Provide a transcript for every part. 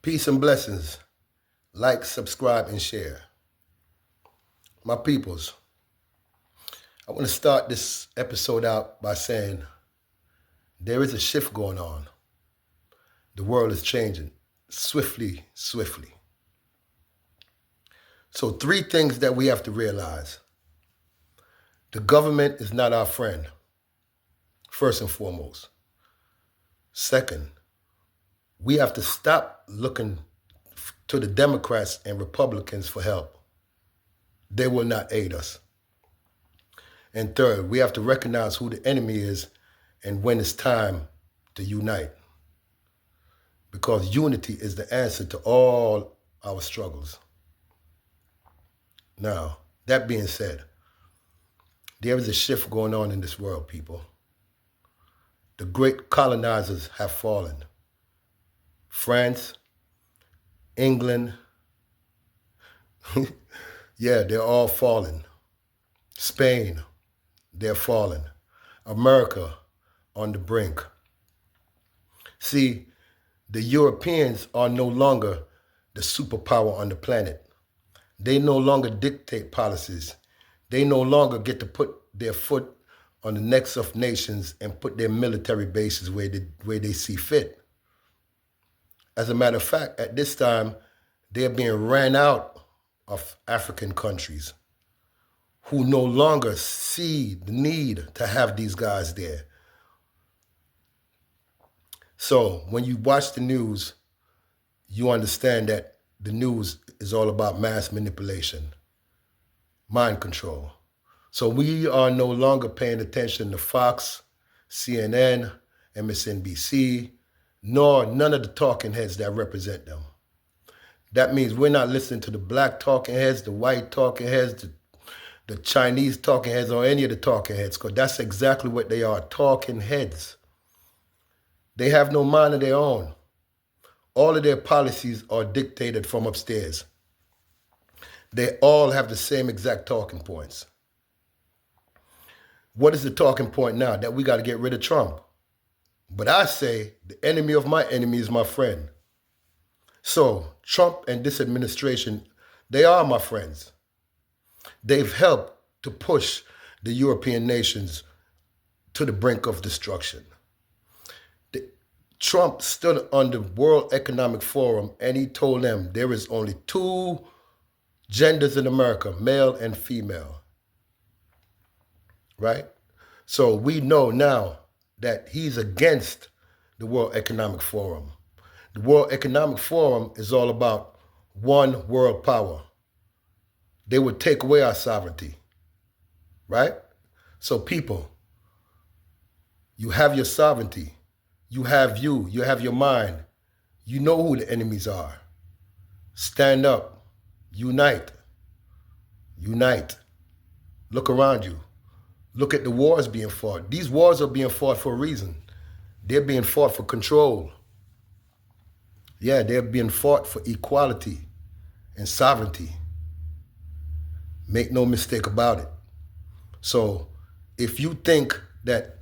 Peace and blessings. Like, subscribe, and share. My peoples, I want to start this episode out by saying there is a shift going on. The world is changing swiftly. So 3 things that we have to realize. The government is not our friend, first and foremost. Second, we have to stop looking to the Democrats and Republicans for help. They will not aid us. And third, we have to recognize who the enemy is and when it's time to unite. Because unity is the answer to all our struggles. Now, that being said, there is a shift going on in this world, people. The great colonizers have fallen. France, England, yeah, they're all falling. Spain, they're falling. America, on the brink. See, the Europeans are no longer the superpower on the planet. They no longer dictate policies. They no longer get to put their foot on the necks of nations and put their military bases where they see fit. As a matter of fact, at this time, they're being ran out of African countries who no longer see the need to have these guys there. So when you watch the news, you understand that the news is all about mass manipulation, mind control. So we are no longer paying attention to Fox, CNN, MSNBC, nor none of the talking heads that represent them. That means we're not listening to the black talking heads, the white talking heads, the Chinese talking heads, or any of the talking heads, because that's exactly what they are, talking heads. They have no mind of their own. All of their policies are dictated from upstairs. They all have the same exact talking points. What is the talking point now? That we got to get rid of Trump. But I say the enemy of my enemy is my friend. So Trump and this administration, they are my friends. They've helped to push the European nations to the brink of destruction. Trump stood on the World Economic Forum and he told them there is only 2 genders in America, male and female. Right? So we know now that he's against the World Economic Forum. The World Economic Forum is all about one world power. They would take away our sovereignty, right? So people, you have your sovereignty. You have your mind. You know who the enemies are. Stand up, unite. Look around you. Look at the wars being fought. These wars are being fought for a reason. They're being fought for control. Yeah, they're being fought for equality and sovereignty. Make no mistake about it. So if you think that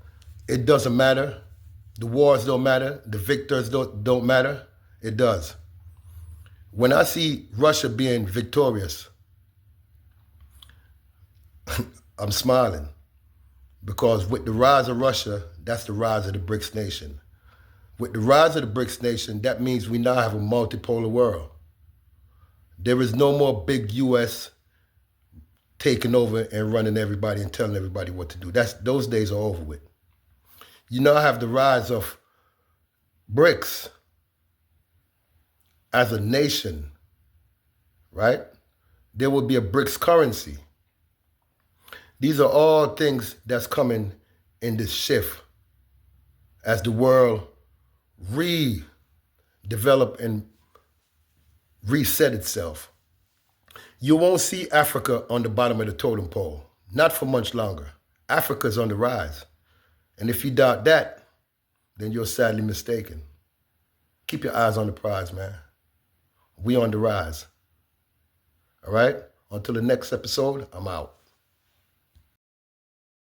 it doesn't matter, the wars don't matter, the victors don't matter, it does. When I see Russia being victorious, I'm smiling. Because with the rise of Russia, that's the rise of the BRICS nation. With the rise of the BRICS nation, that means we now have a multipolar world. There is no more big U.S. taking over and running everybody and telling everybody what to do. Those days are over with. You now have the rise of BRICS as a nation, right? There will be a BRICS currency. These are all things that's coming in this shift as the world redevelop and reset itself. You won't see Africa on the bottom of the totem pole, not for much longer. Africa's on the rise. And if you doubt that, then you're sadly mistaken. Keep your eyes on the prize, man. We on the rise. All right? Until the next episode, I'm out.